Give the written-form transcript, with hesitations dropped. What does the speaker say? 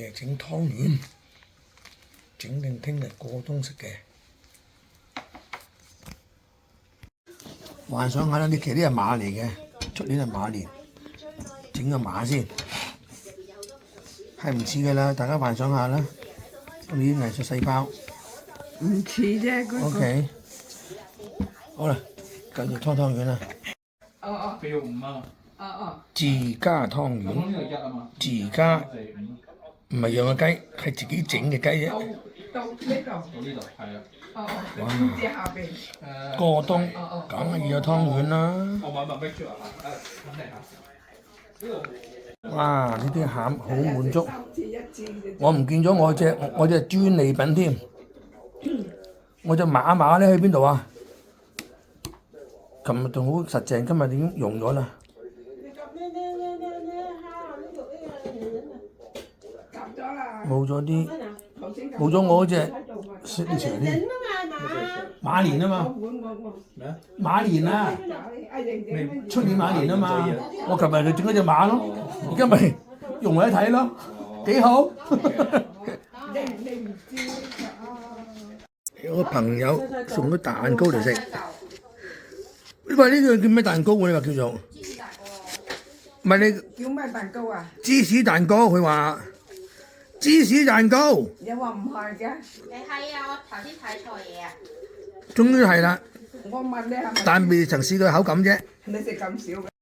嚟整湯圓，整定聽日過冬食嘅。幻想下啦，呢期呢係馬嚟嘅，出年係馬年，整個馬先，係唔似嘅啦，大家幻想下啦。我哋啲藝術細胞唔似啫，嗰個。OK， 好啦，繼續湯圓啦。佢要5啊嘛。自家湯圓，呢度1啊嘛。自家4、5。唔係養嘅雞，係自己整嘅雞啫。到呢度。到呢度係啊。哇！邊隻下邊？過冬梗係要有湯圓啦。我買麥啤豬啊！肯定嚇。哇！呢啲餡好滿足。我唔見咗我隻專利品添。我隻馬咧喺邊度啊？琴日仲好實淨，今日已經溶咗啦。冇咗啲，冇咗我嗰隻雪條添。馬年啊嘛，馬年啊，出年馬年啊嘛。我琴日就整咗隻馬咯，而家咪用嚟一睇咯，幾好。有個朋友送咗蛋糕嚟食。你話呢個叫咩蛋糕喎？你話叫做？唔係你叫咩蛋糕啊？芝士蛋糕，佢話芝士蛋糕。有話唔係嘅。你係啊！我頭先睇錯嘢啊！終於係啦，我問你係咪？但未曾試過口感啫。你食咁少嘅？